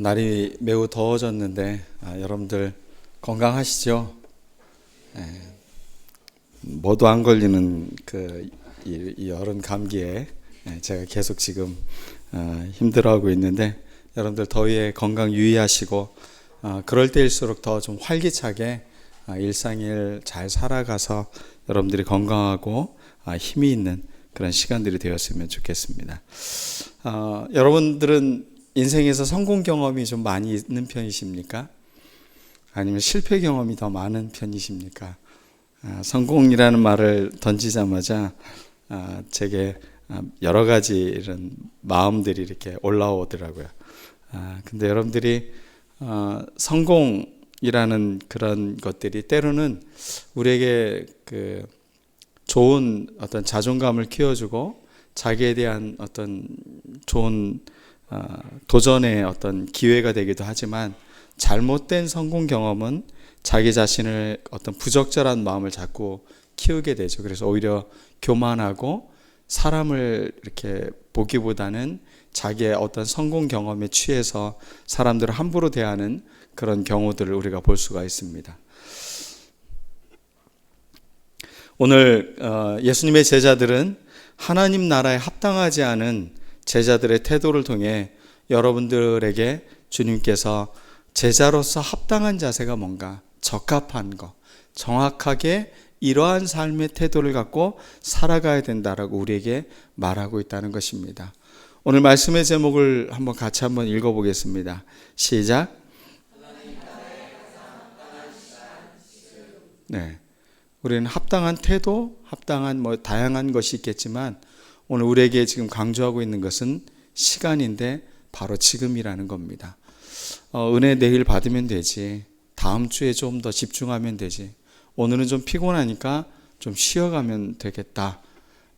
날이 매우 더워졌는데 여러분들 건강하시죠? 뭐도 안 걸리는 이 여름 감기에 제가 계속 지금 힘들어하고 있는데 여러분들 더위에 건강 유의하시고 그럴 때일수록 더 좀 활기차게 일상을 잘 살아가서 여러분들이 건강하고 힘이 있는 그런 시간들이 되었으면 좋겠습니다. 여러분들은 인생에서 성공 경험이 좀 많이 있는 편이십니까? 아니면 실패 경험이 더 많은 편이십니까? 성공이라는 말을 던지자마자 제게 여러 가지 이런 마음들이 이렇게 올라오더라고요. 근데 여러분들이 성공이라는 그런 것들이 때로는 우리에게 좋은 어떤 자존감을 키워주고 자기에 대한 어떤 좋은 도전의 어떤 기회가 되기도 하지만 잘못된 성공 경험은 자기 자신을 어떤 부적절한 마음을 자꾸 키우게 되죠. 그래서 오히려 교만하고 사람을 이렇게 보기보다는 자기의 어떤 성공 경험에 취해서 사람들을 함부로 대하는 그런 경우들을 우리가 볼 수가 있습니다. 오늘 예수님의 제자들은 하나님 나라에 합당하지 않은 제자들의 태도를 통해 여러분들에게 주님께서 제자로서 합당한 자세가 뭔가, 적합한 것, 정확하게 이러한 삶의 태도를 갖고 살아가야 된다라고 우리에게 말하고 있다는 것입니다. 오늘 말씀의 제목을 같이 한번 읽어보겠습니다. 시작. 네, 우리는 합당한 태도, 합당한 다양한 것이 있겠지만 오늘 우리에게 지금 강조하고 있는 것은 시간인데 바로 지금이라는 겁니다. 은혜 내일 받으면 되지. 다음 주에 좀 더 집중하면 되지. 오늘은 좀 피곤하니까 좀 쉬어가면 되겠다.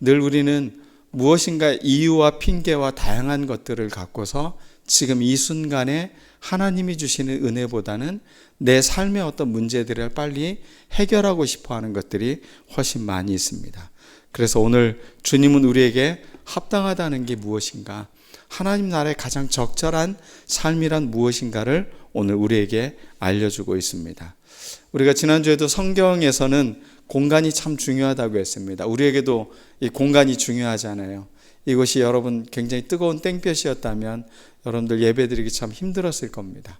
늘 우리는 무엇인가 이유와 핑계와 다양한 것들을 갖고서 지금 이 순간에 하나님이 주시는 은혜보다는 내 삶의 어떤 문제들을 빨리 해결하고 싶어 하는 것들이 훨씬 많이 있습니다. 그래서 오늘 주님은 우리에게 합당하다는 게 무엇인가, 하나님 나라의 가장 적절한 삶이란 무엇인가를 오늘 우리에게 알려주고 있습니다. 우리가 지난주에도 성경에서는 공간이 참 중요하다고 했습니다. 우리에게도 이 공간이 중요하잖아요. 이것이 여러분 굉장히 뜨거운 땡볕이었다면 여러분들 예배드리기 참 힘들었을 겁니다.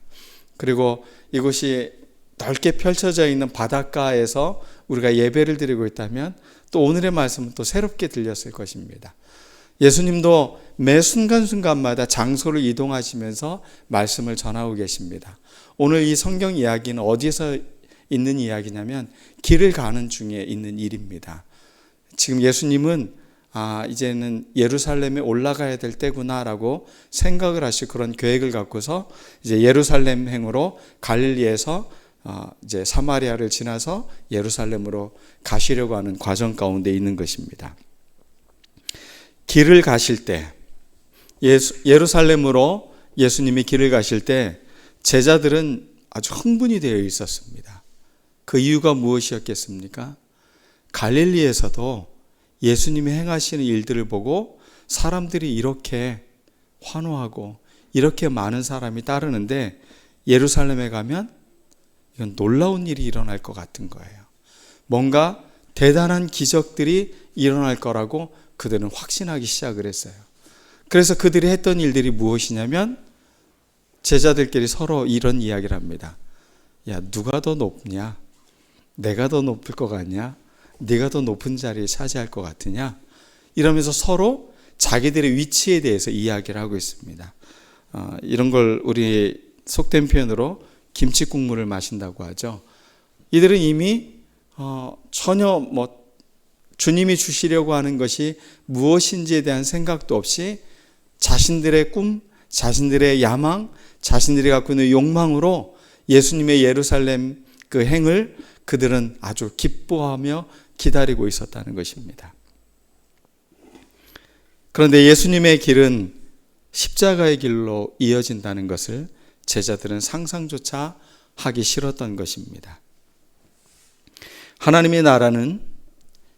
그리고 이곳이 넓게 펼쳐져 있는 바닷가에서 우리가 예배를 드리고 있다면 또 오늘의 말씀은 또 새롭게 들렸을 것입니다. 예수님도 매 순간순간마다 장소를 이동하시면서 말씀을 전하고 계십니다. 오늘 이 성경 이야기는 어디에서 있는 이야기냐면 길을 가는 중에 있는 일입니다. 지금 예수님은 이제는 예루살렘에 올라가야 될 때구나라고 생각을 하시고 그런 계획을 갖고서 이제 예루살렘 행으로 갈릴리에서 이제 사마리아를 지나서 예루살렘으로 가시려고 하는 과정 가운데 있는 것입니다. 길을 가실 때 예루살렘으로 예수님이 길을 가실 때 제자들은 아주 흥분이 되어 있었습니다. 그 이유가 무엇이었겠습니까? 갈릴리에서도 예수님이 행하시는 일들을 보고 사람들이 이렇게 환호하고 이렇게 많은 사람이 따르는데 예루살렘에 가면 이건 놀라운 일이 일어날 것 같은 거예요. 뭔가 대단한 기적들이 일어날 거라고 그들은 확신하기 시작을 했어요. 그래서 그들이 했던 일들이 무엇이냐면 제자들끼리 서로 이런 이야기를 합니다. 야, 누가 더 높냐? 내가 더 높을 것 같냐? 네가 더 높은 자리에 차지할 것 같으냐? 이러면서 서로 자기들의 위치에 대해서 이야기를 하고 있습니다. 이런 걸 우리 속된 표현으로 김치 국물을 마신다고 하죠. 이들은 이미 전혀 주님이 주시려고 하는 것이 무엇인지에 대한 생각도 없이 자신들의 꿈, 자신들의 야망, 자신들이 갖고 있는 욕망으로 예수님의 예루살렘 그 행을 그들은 아주 기뻐하며 기다리고 있었다는 것입니다. 그런데 예수님의 길은 십자가의 길로 이어진다는 것을 제자들은 상상조차 하기 싫었던 것입니다. 하나님의 나라는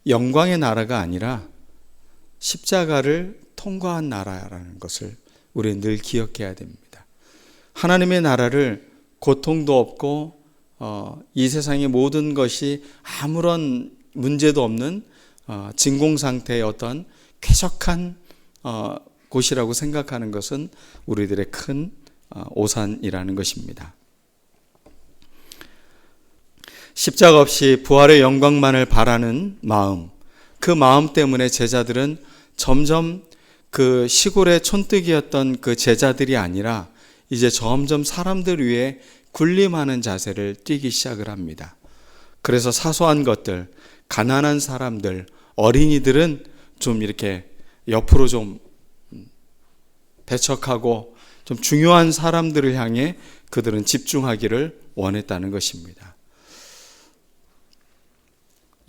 영광의 나라가 아니라 십자가를 통과한 나라라는 것을 우리는 늘 기억해야 됩니다. 하나님의 나라를 고통도 없고 이 세상의 모든 것이 아무런 문제도 없는 진공 상태의 어떤 쾌적한 곳이라고 생각하는 것은 우리들의 큰 오산이라는 것입니다. 십자가 없이 부활의 영광만을 바라는 마음, 그 마음 때문에 제자들은 점점 그 시골의 촌뜨기였던 그 제자들이 아니라 이제 점점 사람들 위에 군림하는 자세를 띠기 시작을 합니다. 그래서 사소한 것들, 가난한 사람들, 어린이들은 좀 이렇게 옆으로 좀 배척하고 좀 중요한 사람들을 향해 그들은 집중하기를 원했다는 것입니다.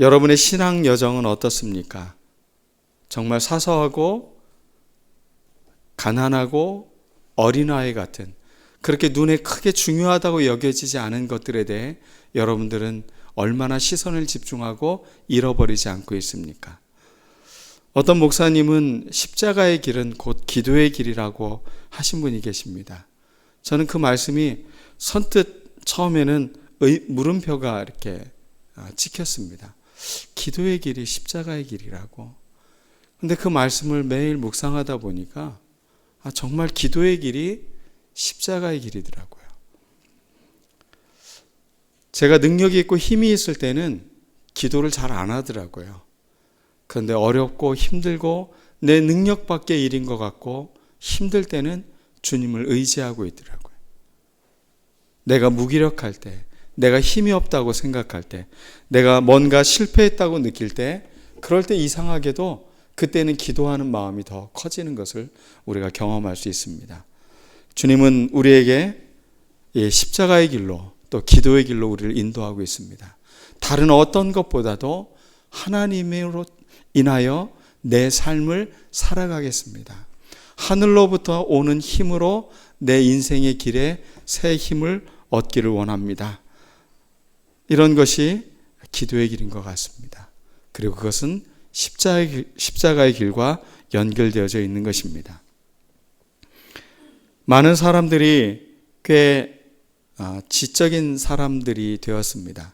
여러분의 신앙 여정은 어떻습니까? 정말 사소하고 가난하고 어린아이 같은 그렇게 눈에 크게 중요하다고 여겨지지 않은 것들에 대해 여러분들은 얼마나 시선을 집중하고 잃어버리지 않고 있습니까? 어떤 목사님은 십자가의 길은 곧 기도의 길이라고 하신 분이 계십니다. 저는 그 말씀이 선뜻 처음에는 물음표가 이렇게 찍혔습니다. 기도의 길이 십자가의 길이라고. 근데 그 말씀을 매일 묵상하다 보니까 정말 기도의 길이 십자가의 길이더라고요. 제가 능력이 있고 힘이 있을 때는 기도를 잘 안 하더라고요. 그런데 어렵고 힘들고 내 능력 밖의 일인 것 같고 힘들 때는 주님을 의지하고 있더라고요. 내가 무기력할 때, 내가 힘이 없다고 생각할 때, 내가 뭔가 실패했다고 느낄 때, 그럴 때 이상하게도 그때는 기도하는 마음이 더 커지는 것을 우리가 경험할 수 있습니다. 주님은 우리에게 십자가의 길로 또 기도의 길로 우리를 인도하고 있습니다. 다른 어떤 것보다도 하나님으로 인하여 내 삶을 살아가겠습니다. 하늘로부터 오는 힘으로 내 인생의 길에 새 힘을 얻기를 원합니다. 이런 것이 기도의 길인 것 같습니다. 그리고 그것은 십자가의 길과 연결되어져 있는 것입니다. 많은 사람들이 꽤 지적인 사람들이 되었습니다.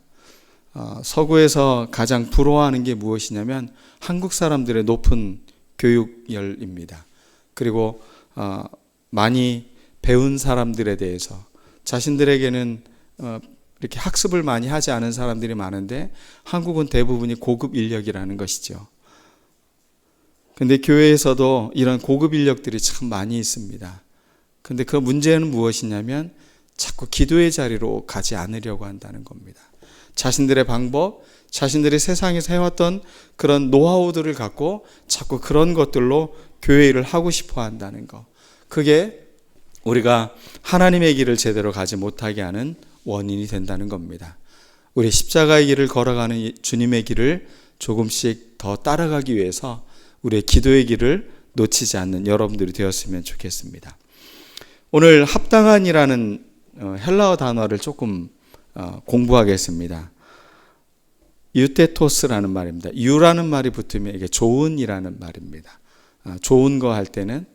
서구에서 가장 부러워하는 게 무엇이냐면 한국 사람들의 높은 교육열입니다. 그리고 많이 배운 사람들에 대해서 자신들에게는 이렇게 학습을 많이 하지 않은 사람들이 많은데 한국은 대부분이 고급 인력이라는 것이죠. 근데 교회에서도 이런 고급 인력들이 참 많이 있습니다. 근데 그 문제는 무엇이냐면 자꾸 기도의 자리로 가지 않으려고 한다는 겁니다. 자신들의 방법, 자신들이 세상에서 해왔던 그런 노하우들을 갖고 자꾸 그런 것들로 교회 일을 하고 싶어 한다는 것. 그게 우리가 하나님의 길을 제대로 가지 못하게 하는 원인이 된다는 겁니다. 우리 십자가의 길을 걸어가는 주님의 길을 조금씩 더 따라가기 위해서 우리의 기도의 길을 놓치지 않는 여러분들이 되었으면 좋겠습니다. 오늘 합당한이라는 헬라어 단어를 조금 공부하겠습니다. 유테토스라는 말입니다. 유라는 말이 붙으면 이게 좋은이라는 말입니다. 좋은 거 할 때는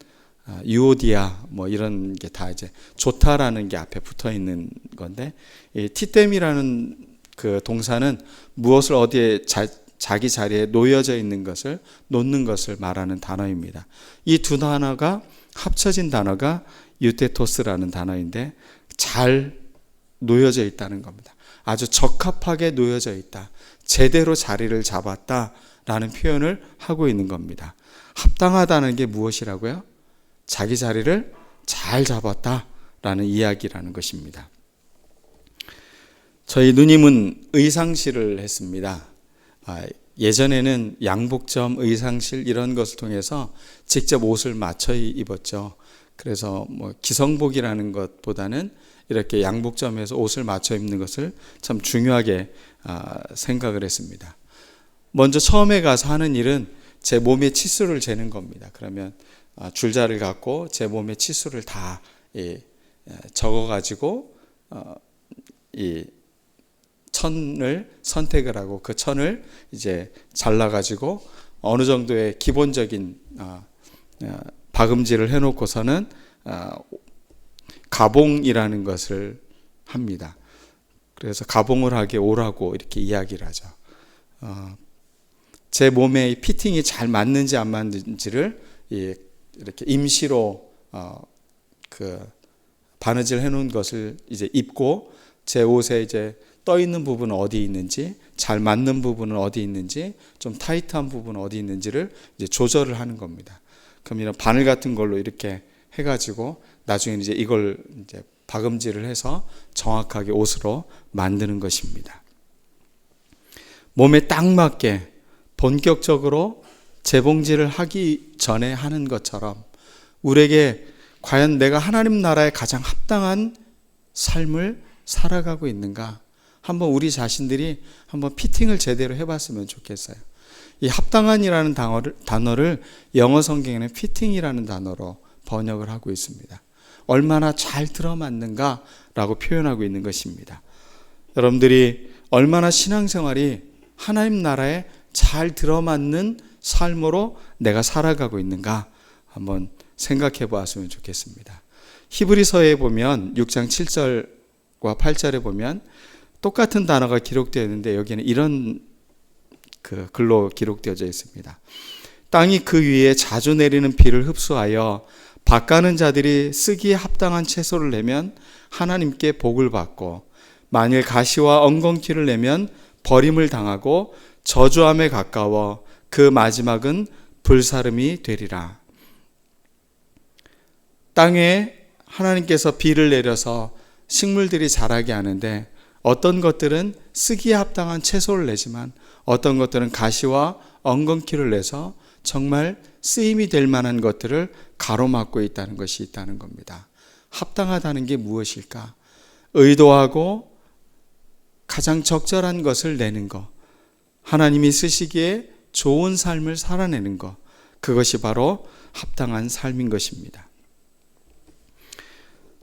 유오디아 뭐 이런 게 다 이제 좋다라는 게 앞에 붙어 있는 건데, 이 티댐이라는 그 동사는 무엇을 어디에 자기 자리에 놓여져 있는 것을 놓는 것을 말하는 단어입니다. 이 두 단어가 합쳐진 단어가 유테토스라는 단어인데 잘 놓여져 있다는 겁니다. 아주 적합하게 놓여져 있다. 제대로 자리를 잡았다라는 표현을 하고 있는 겁니다. 합당하다는 게 무엇이라고요? 자기 자리를 잘 잡았다라는 이야기라는 것입니다. 저희 누님은 의상실을 했습니다. 예전에는 양복점, 의상실 이런 것을 통해서 직접 옷을 맞춰 입었죠. 그래서 뭐 기성복이라는 것보다는 이렇게 양복점에서 옷을 맞춰 입는 것을 참 중요하게 생각을 했습니다. 먼저 처음에 가서 하는 일은 제 몸의 치수를 재는 겁니다. 그러면 줄자를 갖고 제 몸의 치수를 다 적어가지고 이 천을 선택을 하고 그 천을 이제 잘라가지고 어느 정도의 기본적인 박음질을 해놓고서는 가봉이라는 것을 합니다. 그래서 가봉을 하게 오라고 이렇게 이야기를 하죠. 제 몸에 피팅이 잘 맞는지 안 맞는지를 이렇게 임시로 바느질 해놓은 것을 이제 입고 제 옷에 이제 떠 있는 부분은 어디 있는지, 잘 맞는 부분은 어디 있는지, 좀 타이트한 부분은 어디 있는지를 이제 조절을 하는 겁니다. 그럼 이런 바늘 같은 걸로 이렇게 해가지고 나중에 이제 이걸 이제 박음질을 해서 정확하게 옷으로 만드는 것입니다. 몸에 딱 맞게 본격적으로 재봉질을 하기 전에 하는 것처럼 우리에게 과연 내가 하나님 나라에 가장 합당한 삶을 살아가고 있는가? 한번 우리 자신들이 한번 피팅을 제대로 해봤으면 좋겠어요. 이 합당한이라는 단어를 영어 성경에는 피팅이라는 단어로 번역을 하고 있습니다. 얼마나 잘 들어맞는가라고 표현하고 있는 것입니다. 여러분들이 얼마나 신앙생활이 하나님 나라에 잘 들어맞는 삶으로 내가 살아가고 있는가 한번 생각해 보았으면 좋겠습니다. 히브리서에 보면 6장 7절과 8절에 보면 똑같은 단어가 기록되어 있는데 여기는 이런 글로 기록되어져 있습니다. 땅이 그 위에 자주 내리는 비를 흡수하여 밭가는 자들이 쓰기에 합당한 채소를 내면 하나님께 복을 받고, 만일 가시와 엉겅퀴를 내면 버림을 당하고 저주함에 가까워 그 마지막은 불사름이 되리라. 땅에 하나님께서 비를 내려서 식물들이 자라게 하는데 어떤 것들은 쓰기에 합당한 채소를 내지만 어떤 것들은 가시와 엉겅퀴를 내서 정말 쓰임이 될 만한 것들을 가로막고 있다는 것이 있다는 겁니다. 합당하다는 게 무엇일까? 의도하고 가장 적절한 것을 내는 것, 하나님이 쓰시기에 좋은 삶을 살아내는 것, 그것이 바로 합당한 삶인 것입니다.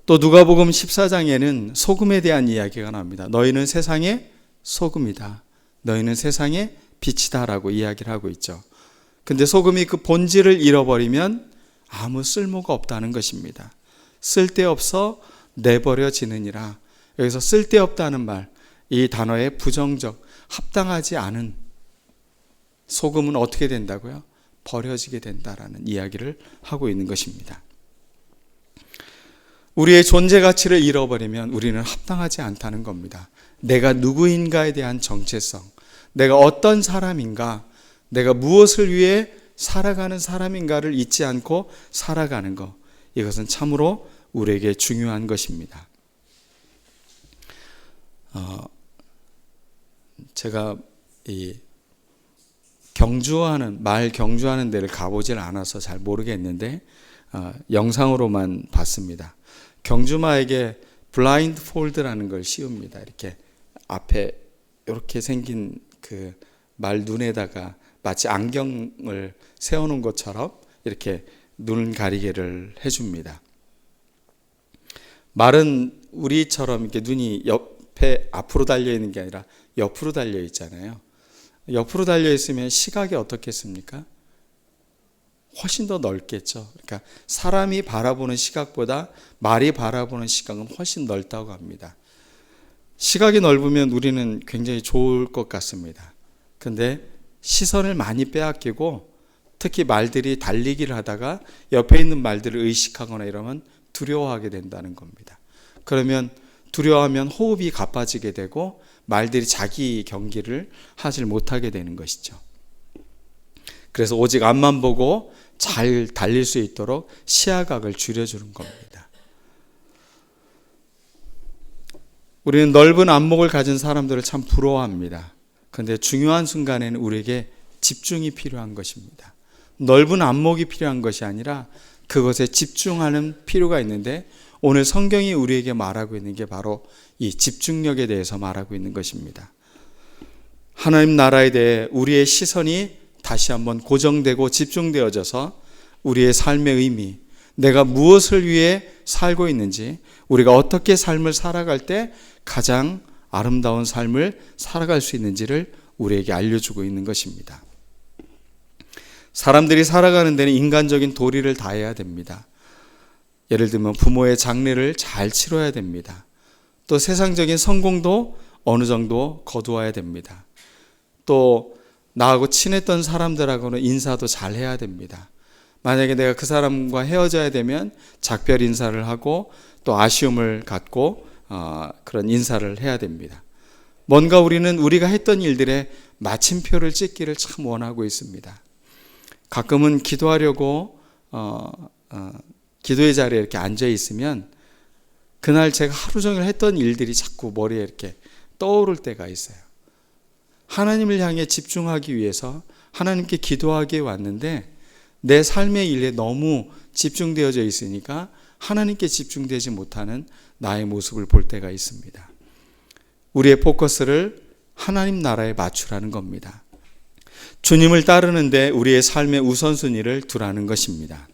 또 누가복음 14장에는 소금에 대한 이야기가 나옵니다. 너희는 세상의 소금이다. 너희는 세상의 빛이다 라고 이야기를 하고 있죠. 근데 소금이 그 본질을 잃어버리면 아무 쓸모가 없다는 것입니다. 쓸데없어 내버려지느니라. 여기서 쓸데없다는 말, 이 단어의 부정적, 합당하지 않은 소금은 어떻게 된다고요? 버려지게 된다라는 이야기를 하고 있는 것입니다. 우리의 존재 가치를 잃어버리면 우리는 합당하지 않다는 겁니다. 내가 누구인가에 대한 정체성, 내가 어떤 사람인가, 내가 무엇을 위해 살아가는 사람인가를 잊지 않고 살아가는 것, 이것은 참으로 우리에게 중요한 것입니다. 제가 이 말 경주하는 데를 가보질 않아서 잘 모르겠는데 영상으로만 봤습니다. 경주마에게 블라인드 폴드라는 걸 씌웁니다. 이렇게 앞에 이렇게 생긴 그 말 눈에다가 마치 안경을 세워놓은 것처럼 이렇게 눈 가리개를 해줍니다. 말은 우리처럼 이렇게 눈이 옆에 앞으로 달려 있는 게 아니라 옆으로 달려 있잖아요. 옆으로 달려 있으면 시각이 어떻겠습니까? 훨씬 더 넓겠죠. 그러니까 사람이 바라보는 시각보다 말이 바라보는 시각은 훨씬 넓다고 합니다. 시각이 넓으면 우리는 굉장히 좋을 것 같습니다. 근데 시선을 많이 빼앗기고 특히 말들이 달리기를 하다가 옆에 있는 말들을 의식하거나 이러면 두려워하게 된다는 겁니다. 그러면 두려워하면 호흡이 가빠지게 되고 말들이 자기 경기를 하질 못하게 되는 것이죠. 그래서 오직 앞만 보고 잘 달릴 수 있도록 시야각을 줄여주는 겁니다. 우리는 넓은 안목을 가진 사람들을 참 부러워합니다. 그런데 중요한 순간에는 우리에게 집중이 필요한 것입니다. 넓은 안목이 필요한 것이 아니라 그것에 집중하는 필요가 있는데 오늘 성경이 우리에게 말하고 있는 게 바로 이 집중력에 대해서 말하고 있는 것입니다. 하나님 나라에 대해 우리의 시선이 다시 한번 고정되고 집중되어져서 우리의 삶의 의미, 내가 무엇을 위해 살고 있는지, 우리가 어떻게 삶을 살아갈 때 가장 아름다운 삶을 살아갈 수 있는지를 우리에게 알려주고 있는 것입니다. 사람들이 살아가는 데는 인간적인 도리를 다해야 됩니다. 예를 들면 부모의 장례를 잘 치러야 됩니다. 또 세상적인 성공도 어느 정도 거두어야 됩니다. 또 나하고 친했던 사람들하고는 인사도 잘 해야 됩니다. 만약에 내가 그 사람과 헤어져야 되면 작별 인사를 하고 또 아쉬움을 갖고 그런 인사를 해야 됩니다. 뭔가 우리는 우리가 했던 일들에 마침표를 찍기를 참 원하고 있습니다. 가끔은 기도하려고 기도의 자리에 이렇게 앉아 있으면 그날 제가 하루 종일 했던 일들이 자꾸 머리에 이렇게 떠오를 때가 있어요. 하나님을 향해 집중하기 위해서 하나님께 기도하기에 왔는데 내 삶의 일에 너무 집중되어져 있으니까 하나님께 집중되지 못하는 나의 모습을 볼 때가 있습니다. 우리의 포커스를 하나님 나라에 맞추라는 겁니다. 주님을 따르는데 우리의 삶의 우선순위를 두라는 것입니다.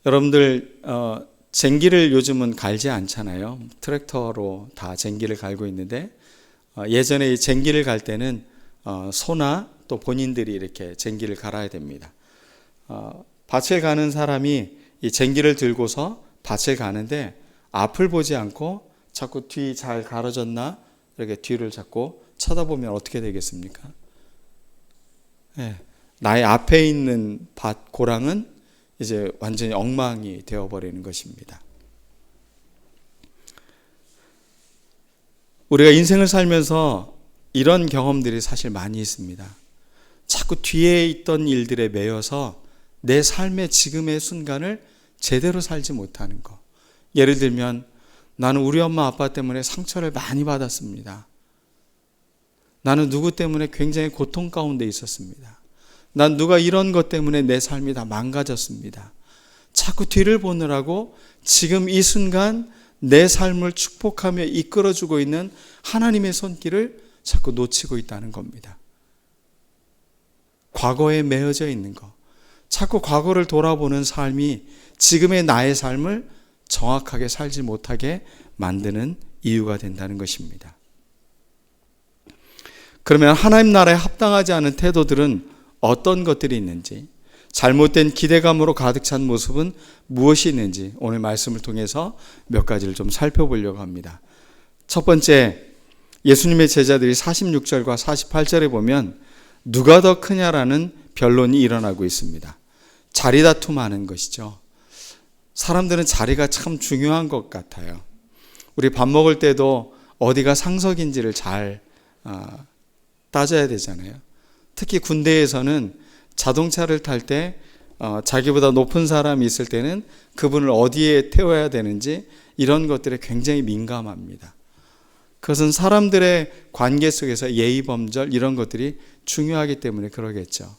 여러분들 쟁기를 요즘은 갈지 않잖아요. 트랙터로 다 쟁기를 갈고 있는데 예전에 이 쟁기를 갈 때는 소나 또 본인들이 이렇게 쟁기를 갈아야 됩니다. 밭을 가는 사람이 이 쟁기를 들고서 밭을 가는데 앞을 보지 않고 자꾸 뒤 잘 갈아졌나 이렇게 뒤를 자꾸 쳐다보면 어떻게 되겠습니까? 네, 나의 앞에 있는 밭 고랑은 이제 완전히 엉망이 되어버리는 것입니다. 우리가 인생을 살면서 이런 경험들이 사실 많이 있습니다. 자꾸 뒤에 있던 일들에 매여서 내 삶의 지금의 순간을 제대로 살지 못하는 것. 예를 들면 나는 우리 엄마 아빠 때문에 상처를 많이 받았습니다. 나는 누구 때문에 굉장히 고통 가운데 있었습니다. 난 누가 이런 것 때문에 내 삶이 다 망가졌습니다. 자꾸 뒤를 보느라고 지금 이 순간 내 삶을 축복하며 이끌어주고 있는 하나님의 손길을 자꾸 놓치고 있다는 겁니다. 과거에 매여져 있는 것. 자꾸 과거를 돌아보는 삶이 지금의 나의 삶을 정확하게 살지 못하게 만드는 이유가 된다는 것입니다. 그러면 하나님 나라에 합당하지 않은 태도들은 어떤 것들이 있는지, 잘못된 기대감으로 가득 찬 모습은 무엇이 있는지 오늘 말씀을 통해서 몇 가지를 좀 살펴보려고 합니다. 첫 번째, 예수님의 제자들이 46절과 48절에 보면 누가 더 크냐라는 변론이 일어나고 있습니다. 자리 다툼하는 것이죠. 사람들은 자리가 참 중요한 것 같아요. 우리 밥 먹을 때도 어디가 상석인지를 잘 따져야 되잖아요. 특히 군대에서는 자동차를 탈 때 자기보다 높은 사람이 있을 때는 그분을 어디에 태워야 되는지 이런 것들에 굉장히 민감합니다. 그것은 사람들의 관계 속에서 예의 범절 이런 것들이 중요하기 때문에 그러겠죠.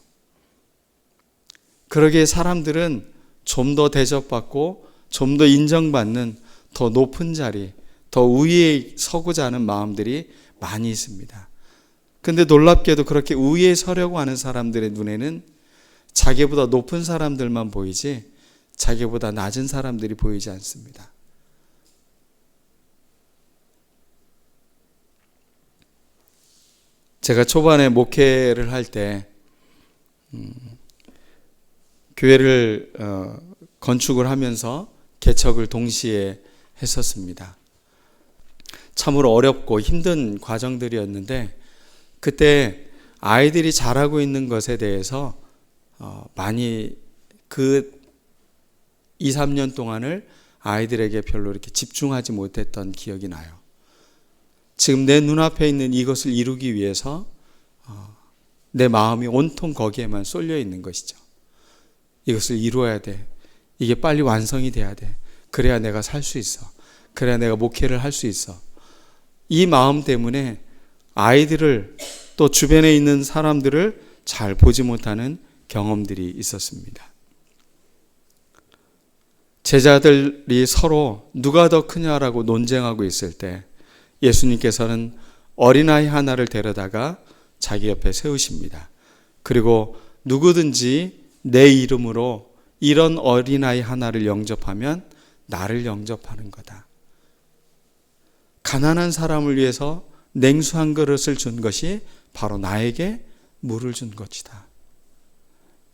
그러기에 사람들은 좀 더 대접받고 좀 더 인정받는 더 높은 자리, 더 우위에 서고자 하는 마음들이 많이 있습니다. 근데 놀랍게도 그렇게 우위에 서려고 하는 사람들의 눈에는 자기보다 높은 사람들만 보이지 자기보다 낮은 사람들이 보이지 않습니다. 제가 초반에 목회를 할 때 교회를 건축을 하면서 개척을 동시에 했었습니다. 참으로 어렵고 힘든 과정들이었는데 그때 아이들이 잘하고 있는 것에 대해서 많이 그 2, 3년 동안을 아이들에게 별로 이렇게 집중하지 못했던 기억이 나요. 지금 내 눈앞에 있는 이것을 이루기 위해서 내 마음이 온통 거기에만 쏠려 있는 것이죠. 이것을 이루어야 돼. 이게 빨리 완성이 돼야 돼. 그래야 내가 살 수 있어. 그래야 내가 목회를 할 수 있어. 이 마음 때문에 아이들을 또 주변에 있는 사람들을 잘 보지 못하는 경험들이 있었습니다. 제자들이 서로 누가 더 크냐라고 논쟁하고 있을 때 예수님께서는 어린아이 하나를 데려다가 자기 옆에 세우십니다. 그리고 누구든지 내 이름으로 이런 어린아이 하나를 영접하면 나를 영접하는 거다. 가난한 사람을 위해서 냉수 한 그릇을 준 것이 바로 나에게 물을 준 것이다.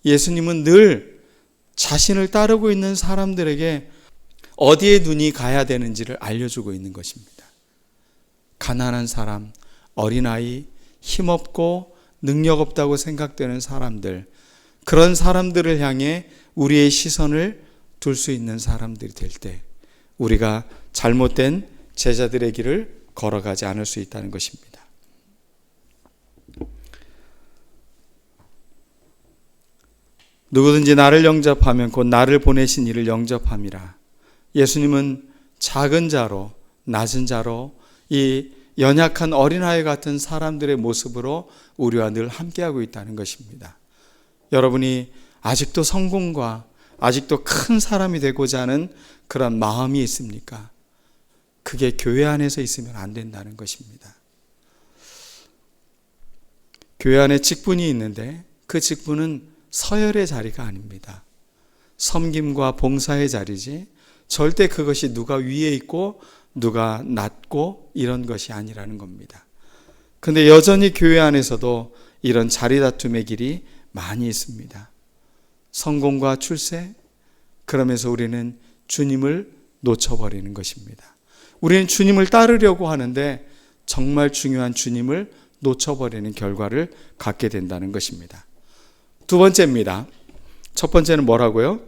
예수님은 늘 자신을 따르고 있는 사람들에게 어디에 눈이 가야 되는지를 알려주고 있는 것입니다. 가난한 사람, 어린아이, 힘없고 능력 없다고 생각되는 사람들, 그런 사람들을 향해 우리의 시선을 둘 수 있는 사람들이 될 때 우리가 잘못된 제자들의 길을 걸어가지 않을 수 있다는 것입니다. 누구든지 나를 영접하면 곧 나를 보내신 이를 영접함이라. 예수님은 작은 자로, 낮은 자로, 이 연약한 어린아이 같은 사람들의 모습으로 우리와 늘 함께하고 있다는 것입니다. 여러분이 아직도 성공과 아직도 큰 사람이 되고자 하는 그런 마음이 있습니까? 그게 교회 안에서 있으면 안 된다는 것입니다. 교회 안에 직분이 있는데 그 직분은 서열의 자리가 아닙니다. 섬김과 봉사의 자리지 절대 그것이 누가 위에 있고 누가 낮고 이런 것이 아니라는 겁니다. 근데 여전히 교회 안에서도 이런 자리 다툼의 길이 많이 있습니다. 성공과 출세, 그러면서 우리는 주님을 놓쳐버리는 것입니다. 우리는 주님을 따르려고 하는데 정말 중요한 주님을 놓쳐버리는 결과를 갖게 된다는 것입니다. 두 번째입니다. 첫 번째는 뭐라고요?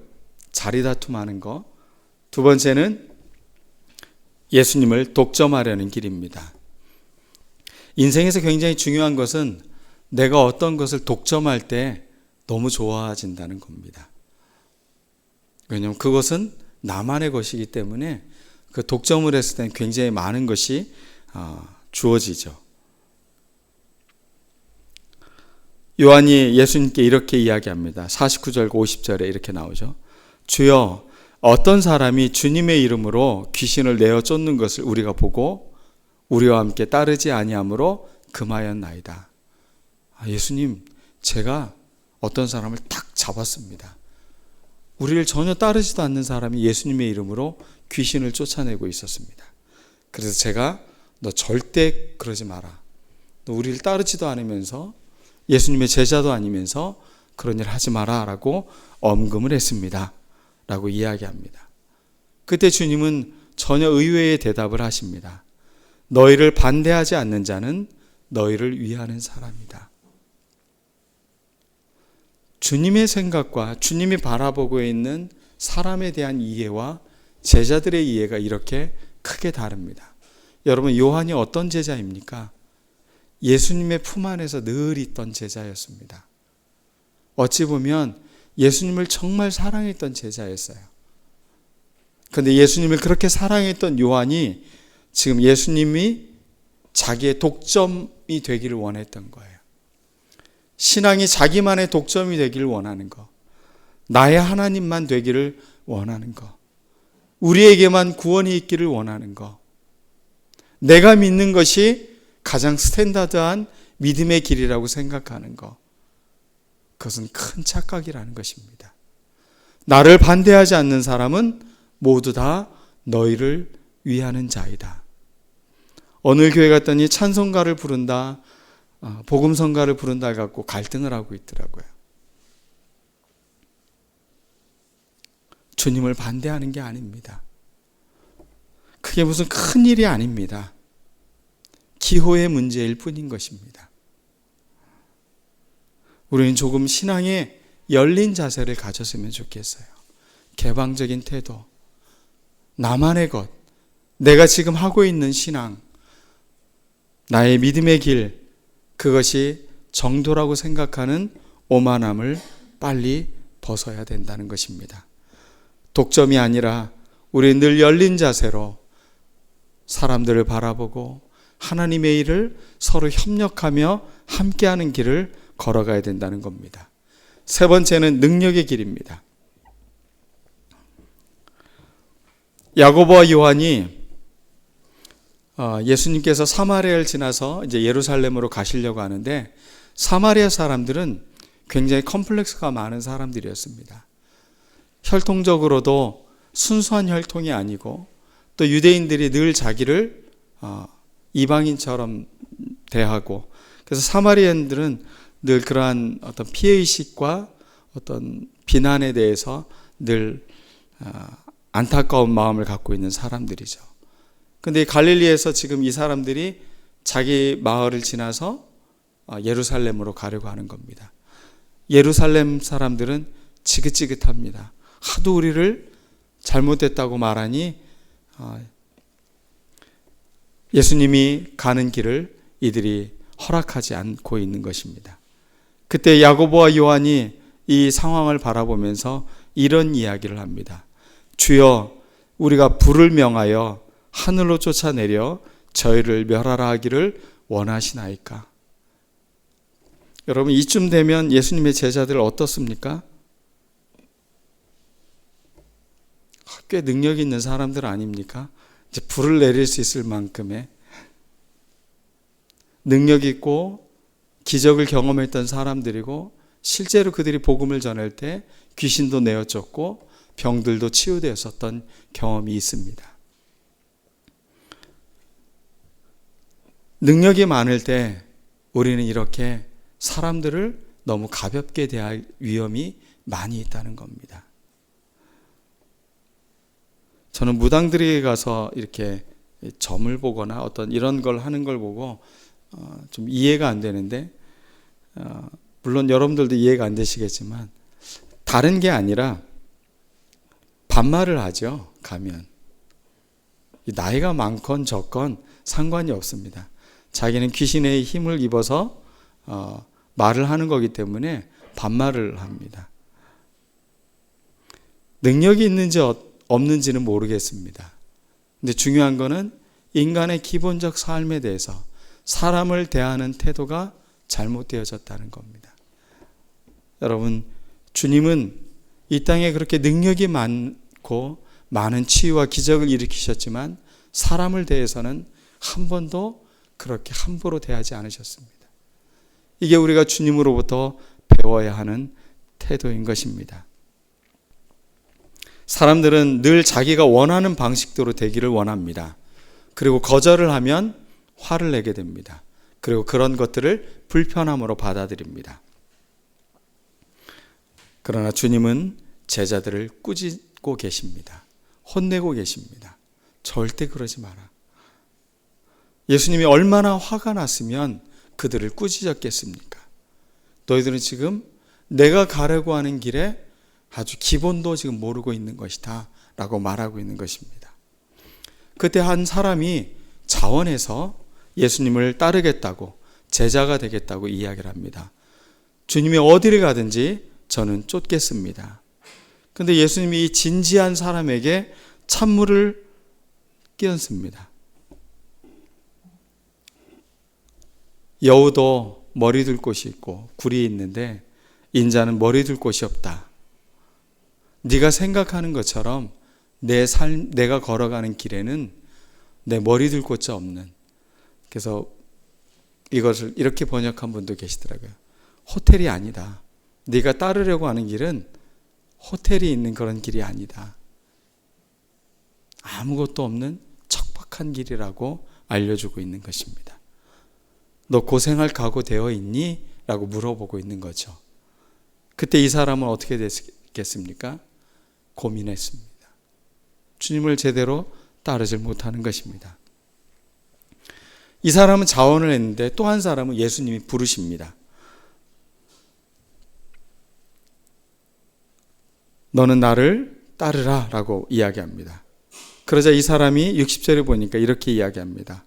자리 다툼하는 거. 두 번째는 예수님을 독점하려는 길입니다. 인생에서 굉장히 중요한 것은 내가 어떤 것을 독점할 때 너무 좋아진다는 겁니다. 왜냐하면 그것은 나만의 것이기 때문에 그 독점을 했을 때는 굉장히 많은 것이 주어지죠. 요한이 예수님께 이렇게 이야기합니다. 49절 50절에 이렇게 나오죠. 주여, 어떤 사람이 주님의 이름으로 귀신을 내어 쫓는 것을 우리가 보고 우리와 함께 따르지 아니하므로 금하였나이다. 예수님, 제가 어떤 사람을 딱 잡았습니다. 우리를 전혀 따르지도 않는 사람이 예수님의 이름으로 귀신을 쫓아내고 있었습니다. 그래서 제가 너 절대 그러지 마라. 너 우리를 따르지도 않으면서 예수님의 제자도 아니면서 그런 일 하지 마라 라고 엄금을 했습니다. 라고 이야기합니다. 그때 주님은 전혀 의외의 대답을 하십니다. 너희를 반대하지 않는 자는 너희를 위하는 사람이다. 주님의 생각과 주님이 바라보고 있는 사람에 대한 이해와 제자들의 이해가 이렇게 크게 다릅니다. 여러분, 요한이 어떤 제자입니까? 예수님의 품 안에서 늘 있던 제자였습니다. 어찌 보면 예수님을 정말 사랑했던 제자였어요. 그런데 예수님을 그렇게 사랑했던 요한이 지금 예수님이 자기의 독점이 되기를 원했던 거예요. 신앙이 자기만의 독점이 되기를 원하는 거, 나의 하나님만 되기를 원하는 거, 우리에게만 구원이 있기를 원하는 거, 내가 믿는 것이 가장 스탠다드한 믿음의 길이라고 생각하는 것, 그것은 큰 착각이라는 것입니다. 나를 반대하지 않는 사람은 모두 다 너희를 위하는 자이다. 어느 교회 갔더니 찬송가를 부른다, 복음성가를 부른다 갖고 갈등을 하고 있더라고요. 주님을 반대하는 게 아닙니다. 그게 무슨 큰 일이 아닙니다. 기호의 문제일 뿐인 것입니다. 우리는 조금 신앙에 열린 자세를 가졌으면 좋겠어요. 개방적인 태도, 나만의 것, 내가 지금 하고 있는 신앙, 나의 믿음의 길, 그것이 정도라고 생각하는 오만함을 빨리 벗어야 된다는 것입니다. 독점이 아니라 우리 늘 열린 자세로 사람들을 바라보고 하나님의 일을 서로 협력하며 함께하는 길을 걸어가야 된다는 겁니다. 세 번째는 능력의 길입니다. 야고보와 요한이 예수님께서 사마리아를 지나서 이제 예루살렘으로 가시려고 하는데 사마리아 사람들은 굉장히 컴플렉스가 많은 사람들이었습니다. 혈통적으로도 순수한 혈통이 아니고 또 유대인들이 늘 자기를 이방인처럼 대하고, 그래서 사마리아인들은 늘 그러한 어떤 피해의식과 어떤 비난에 대해서 늘 안타까운 마음을 갖고 있는 사람들이죠. 근데 갈릴리에서 지금 이 사람들이 자기 마을을 지나서 예루살렘으로 가려고 하는 겁니다. 예루살렘 사람들은 지긋지긋합니다. 하도 우리를 잘못됐다고 말하니 예수님이 가는 길을 이들이 허락하지 않고 있는 것입니다. 그때 야고보와 요한이 이 상황을 바라보면서 이런 이야기를 합니다. 주여, 우리가 불을 명하여 하늘로 쫓아내려 저희를 멸하라 하기를 원하시나이까? 여러분, 이쯤 되면 예수님의 제자들 어떻습니까? 꽤 능력 있는 사람들 아닙니까? 이제 불을 내릴 수 있을 만큼의 능력 있고 기적을 경험했던 사람들이고, 실제로 그들이 복음을 전할 때 귀신도 내어쫓고 병들도 치유되었었던 경험이 있습니다. 능력이 많을 때 우리는 이렇게 사람들을 너무 가볍게 대할 위험이 많이 있다는 겁니다. 저는 무당들에게 가서 이렇게 점을 보거나 어떤 이런 걸 하는 걸 보고 좀 이해가 안 되는데, 물론 여러분들도 이해가 안 되시겠지만 다른 게 아니라 반말을 하죠. 가면 나이가 많건 적건 상관이 없습니다. 자기는 귀신의 힘을 입어서 말을 하는 거기 때문에 반말을 합니다. 능력이 있는지 없는지는 모르겠습니다. 근데 중요한 거는 인간의 기본적 삶에 대해서 사람을 대하는 태도가 잘못되어졌다는 겁니다. 여러분, 주님은 이 땅에 그렇게 능력이 많고 많은 치유와 기적을 일으키셨지만 사람을 대해서는 한 번도 그렇게 함부로 대하지 않으셨습니다. 이게 우리가 주님으로부터 배워야 하는 태도인 것입니다. 사람들은 늘 자기가 원하는 방식대로 되기를 원합니다. 그리고 거절을 하면 화를 내게 됩니다. 그리고 그런 것들을 불편함으로 받아들입니다. 그러나 주님은 제자들을 꾸짖고 계십니다. 혼내고 계십니다. 절대 그러지 마라. 예수님이 얼마나 화가 났으면 그들을 꾸짖었겠습니까? 너희들은 지금 내가 가려고 하는 길에 아주 기본도 지금 모르고 있는 것이다 라고 말하고 있는 것입니다. 그때 한 사람이 자원해서 예수님을 따르겠다고, 제자가 되겠다고 이야기를 합니다. 주님이 어디를 가든지 저는 쫓겠습니다. 그런데 예수님이 이 진지한 사람에게 찬물을 끼얹습니다. 여우도 머리 둘 곳이 있고 굴이 있는데 인자는 머리 둘 곳이 없다. 네가 생각하는 것처럼 내가 걸어가는 길에는 내 머리 둘 곳이 없는, 그래서 이것을 이렇게 번역한 분도 계시더라고요. 호텔이 아니다. 네가 따르려고 하는 길은 호텔이 있는 그런 길이 아니다. 아무것도 없는 척박한 길이라고 알려주고 있는 것입니다. 너 고생할 각오 되어 있니? 라고 물어보고 있는 거죠. 그때 이 사람은 어떻게 됐겠습니까? 고민했습니다. 주님을 제대로 따르지 못하는 것입니다. 이 사람은 자원을 했는데 또 한 사람은 예수님이 부르십니다. 너는 나를 따르라 라고 이야기합니다. 그러자 이 사람이 60절에 보니까 이렇게 이야기합니다.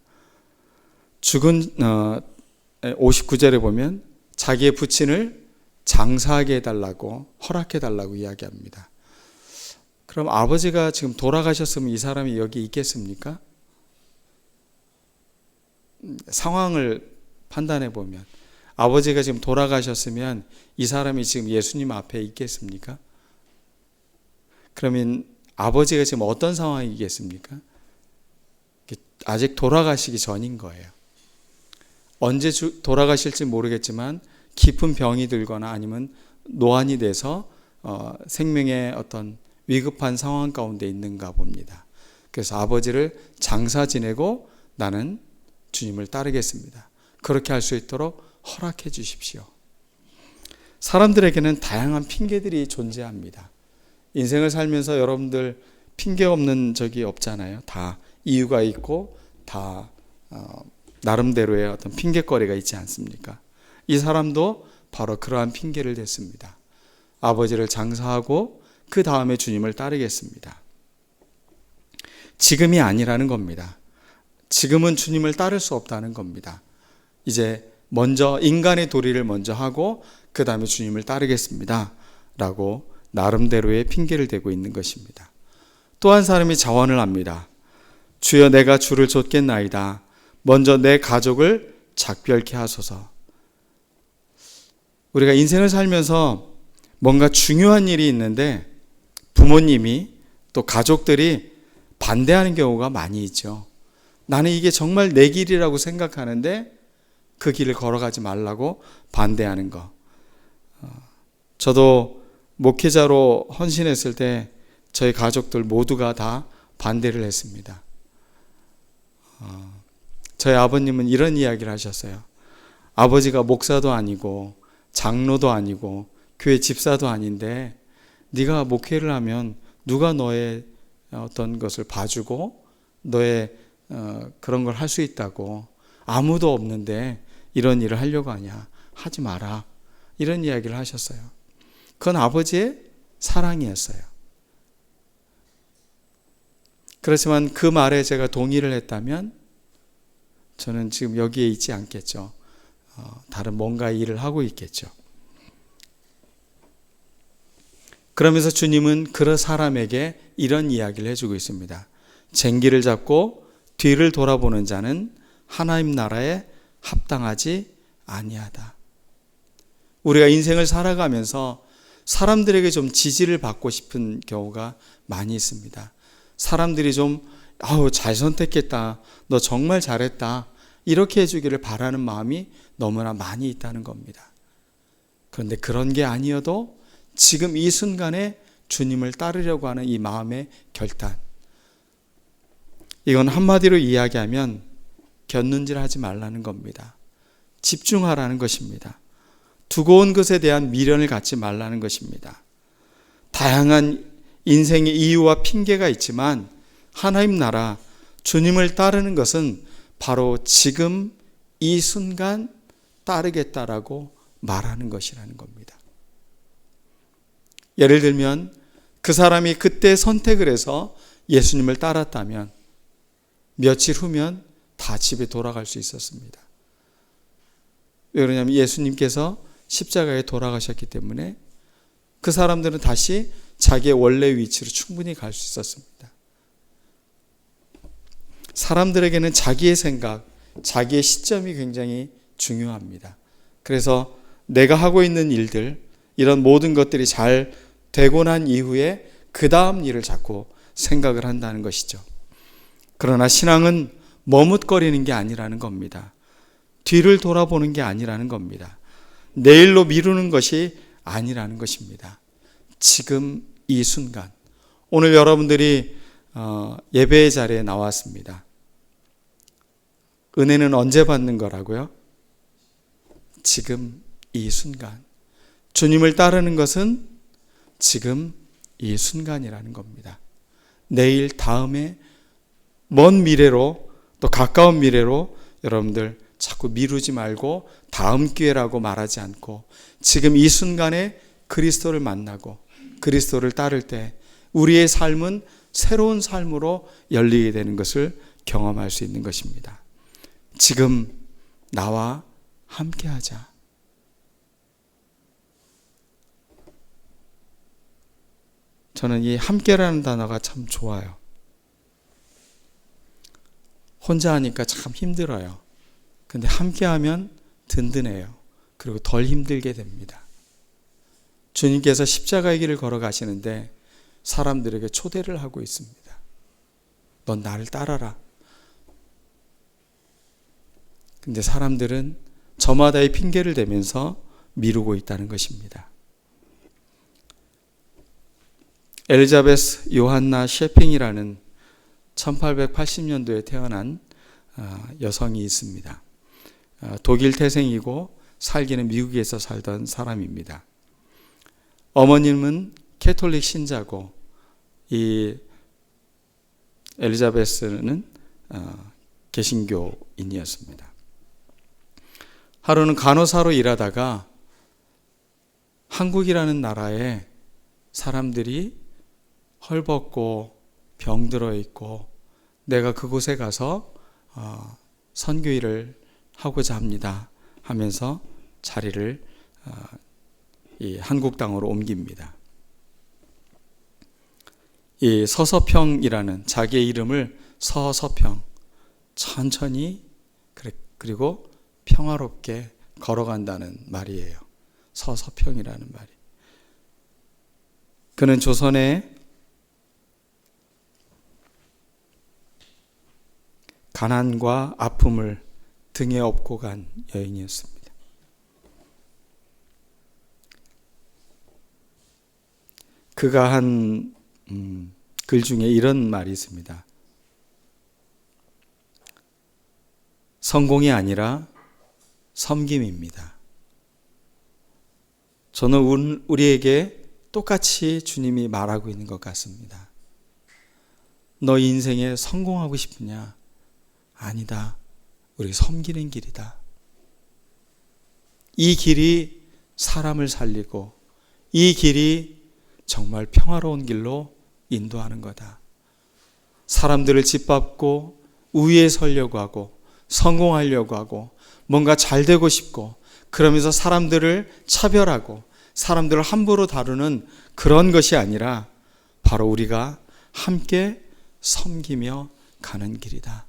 59절에 보면 자기의 부친을 장사하게 해달라고, 허락해달라고 이야기합니다. 그럼 아버지가 지금 돌아가셨으면 이 사람이 여기 있겠습니까? 상황을 판단해 보면 아버지가 지금 돌아가셨으면 이 사람이 지금 예수님 앞에 있겠습니까? 그러면 아버지가 지금 어떤 상황이겠습니까? 아직 돌아가시기 전인 거예요. 언제 돌아가실지 모르겠지만 깊은 병이 들거나 아니면 노안이 돼서 생명의 어떤 위급한 상황 가운데 있는가 봅니다. 그래서 아버지를 장사 지내고 나는 주님을 따르겠습니다. 그렇게 할 수 있도록 허락해 주십시오. 사람들에게는 다양한 핑계들이 존재합니다. 인생을 살면서 여러분들 핑계 없는 적이 없잖아요. 다 이유가 있고 다 나름대로의 어떤 핑계거리가 있지 않습니까? 이 사람도 바로 그러한 핑계를 댔습니다. 아버지를 장사하고 그 다음에 주님을 따르겠습니다. 지금이 아니라는 겁니다. 지금은 주님을 따를 수 없다는 겁니다. 이제 먼저 인간의 도리를 먼저 하고 그 다음에 주님을 따르겠습니다 라고 나름대로의 핑계를 대고 있는 것입니다. 또 한 사람이 자원을 합니다. 주여, 내가 주를 좇겠나이다. 먼저 내 가족을 작별케 하소서. 우리가 인생을 살면서 뭔가 중요한 일이 있는데 부모님이 또 가족들이 반대하는 경우가 많이 있죠. 나는 이게 정말 내 길이라고 생각하는데 그 길을 걸어가지 말라고 반대하는 거. 저도 목회자로 헌신했을 때 저희 가족들 모두가 다 반대를 했습니다. 저희 아버님은 이런 이야기를 하셨어요. 아버지가 목사도 아니고 장로도 아니고 교회 집사도 아닌데 네가 목회를 하면 누가 너의 어떤 것을 봐주고 너의 그런 걸 할 수 있다고, 아무도 없는데 이런 일을 하려고 하냐, 하지 마라, 이런 이야기를 하셨어요. 그건 아버지의 사랑이었어요. 그렇지만 그 말에 제가 동의를 했다면 저는 지금 여기에 있지 않겠죠. 다른 뭔가 일을 하고 있겠죠. 그러면서 주님은 그 사람에게 이런 이야기를 해주고 있습니다. 쟁기를 잡고 뒤를 돌아보는 자는 하나님 나라에 합당하지 아니하다. 우리가 인생을 살아가면서 사람들에게 좀 지지를 받고 싶은 경우가 많이 있습니다. 사람들이 좀 잘 선택했다, 너 정말 잘했다, 이렇게 해주기를 바라는 마음이 너무나 많이 있다는 겁니다. 그런데 그런 게 아니어도 지금 이 순간에 주님을 따르려고 하는 이 마음의 결단, 이건 한마디로 이야기하면 곁눈질하지 말라는 겁니다. 집중하라는 것입니다. 두고 온 것에 대한 미련을 갖지 말라는 것입니다. 다양한 인생의 이유와 핑계가 있지만 하나님 나라, 주님을 따르는 것은 바로 지금 이 순간 따르겠다라고 말하는 것이라는 겁니다. 예를 들면 그 사람이 그때 선택을 해서 예수님을 따랐다면 며칠 후면 다 집에 돌아갈 수 있었습니다. 왜 그러냐면 예수님께서 십자가에 돌아가셨기 때문에 그 사람들은 다시 자기의 원래 위치로 충분히 갈 수 있었습니다. 사람들에게는 자기의 생각, 자기의 시점이 굉장히 중요합니다. 그래서 내가 하고 있는 일들, 이런 모든 것들이 잘 되고 난 이후에 그 다음 일을 자꾸 생각을 한다는 것이죠. 그러나 신앙은 머뭇거리는 게 아니라는 겁니다. 뒤를 돌아보는 게 아니라는 겁니다. 내일로 미루는 것이 아니라는 것입니다. 지금 이 순간, 오늘 여러분들이 예배의 자리에 나왔습니다. 은혜는 언제 받는 거라고요? 지금 이 순간. 주님을 따르는 것은 지금 이 순간이라는 겁니다. 내일, 다음에, 먼 미래로, 또 가까운 미래로 여러분들 자꾸 미루지 말고 다음 기회라고 말하지 않고 지금 이 순간에 그리스도를 만나고 그리스도를 따를 때 우리의 삶은 새로운 삶으로 열리게 되는 것을 경험할 수 있는 것입니다. 지금 나와 함께하자. 저는 이 함께라는 단어가 참 좋아요. 혼자 하니까 참 힘들어요. 근데 함께하면 든든해요. 그리고 덜 힘들게 됩니다. 주님께서 십자가의 길을 걸어가시는데 사람들에게 초대를 하고 있습니다. 넌 나를 따라라. 근데 사람들은 저마다의 핑계를 대면서 미루고 있다는 것입니다. 엘리자베스 요한나 셰핑이라는 1880년도에 태어난 여성이 있습니다. 독일 태생이고 살기는 미국에서 살던 사람입니다. 어머님은 캐톨릭 신자고 이 엘리자베스는 개신교인이었습니다. 하루는 간호사로 일하다가 한국이라는 나라에 사람들이 헐벗고 병들어 있고 내가 그곳에 가서 선교일을 하고자 합니다 하면서 자리를 이 한국 땅으로 옮깁니다. 이 서서평이라는 자기의 이름을 서서평, 천천히 그리고 평화롭게 걸어간다는 말이에요. 서서평이라는 말이. 그는 조선의 가난과 아픔을 등에 업고 간 여인이었습니다. 그가 한 글 중에 이런 말이 있습니다. 성공이 아니라 섬김입니다. 저는 우리에게 똑같이 주님이 말하고 있는 것 같습니다. 너 인생에 성공하고 싶으냐? 아니다. 우리 섬기는 길이다. 이 길이 사람을 살리고 이 길이 정말 평화로운 길로 인도하는 거다. 사람들을 짓밟고 우위에 서려고 하고 성공하려고 하고 뭔가 잘 되고 싶고 그러면서 사람들을 차별하고 사람들을 함부로 다루는 그런 것이 아니라 바로 우리가 함께 섬기며 가는 길이다.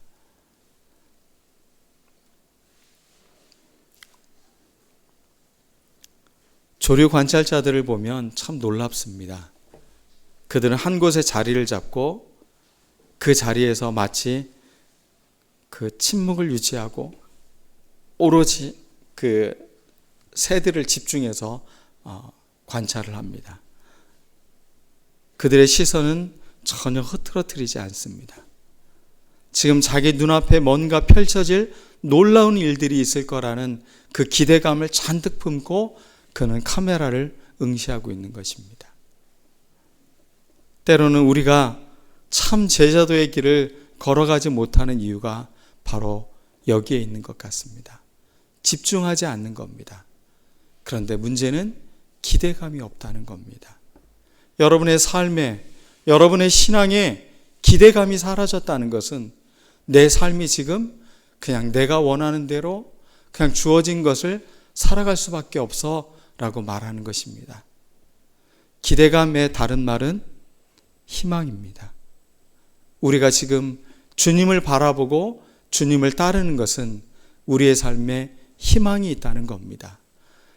조류 관찰자들을 보면 참 놀랍습니다. 그들은 한 곳에 자리를 잡고 그 자리에서 마치 그 침묵을 유지하고 오로지 그 새들을 집중해서 관찰을 합니다. 그들의 시선은 전혀 흐트러뜨리지 않습니다. 지금 자기 눈앞에 뭔가 펼쳐질 놀라운 일들이 있을 거라는 그 기대감을 잔뜩 품고 그는 카메라를 응시하고 있는 것입니다. 때로는 우리가 참 제자도의 길을 걸어가지 못하는 이유가 바로 여기에 있는 것 같습니다. 집중하지 않는 겁니다. 그런데 문제는 기대감이 없다는 겁니다. 여러분의 삶에, 여러분의 신앙에 기대감이 사라졌다는 것은 내 삶이 지금 그냥 내가 원하는 대로 그냥 주어진 것을 살아갈 수밖에 없어 라고 말하는 것입니다. 기대감의 다른 말은 희망입니다. 우리가 지금 주님을 바라보고 주님을 따르는 것은 우리의 삶에 희망이 있다는 겁니다.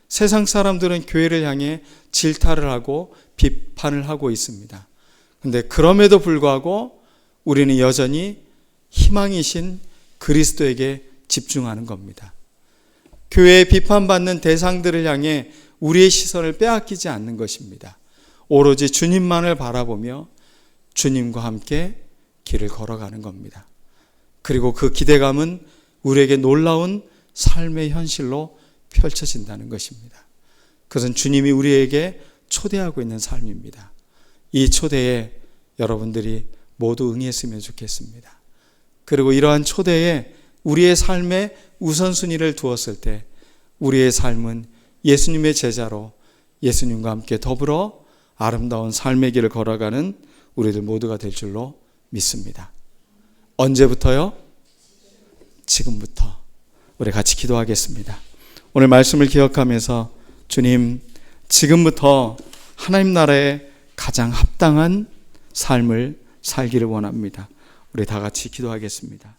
세상 사람들은 교회를 향해 질타를 하고 비판을 하고 있습니다. 그런데 그럼에도 불구하고 우리는 여전히 희망이신 그리스도에게 집중하는 겁니다. 교회에 비판받는 대상들을 향해 우리의 시선을 빼앗기지 않는 것입니다. 오로지 주님만을 바라보며 주님과 함께 길을 걸어가는 겁니다. 그리고 그 기대감은 우리에게 놀라운 삶의 현실로 펼쳐진다는 것입니다. 그것은 주님이 우리에게 초대하고 있는 삶입니다. 이 초대에 여러분들이 모두 응했으면 좋겠습니다. 그리고 이러한 초대에 우리의 삶에 우선순위를 두었을 때 우리의 삶은 예수님의 제자로 예수님과 함께 더불어 아름다운 삶의 길을 걸어가는 우리들 모두가 될 줄로 믿습니다. 언제부터요? 지금부터. 우리 같이 기도하겠습니다. 오늘 말씀을 기억하면서 주님, 지금부터 하나님 나라에 가장 합당한 삶을 살기를 원합니다. 우리 다 같이 기도하겠습니다.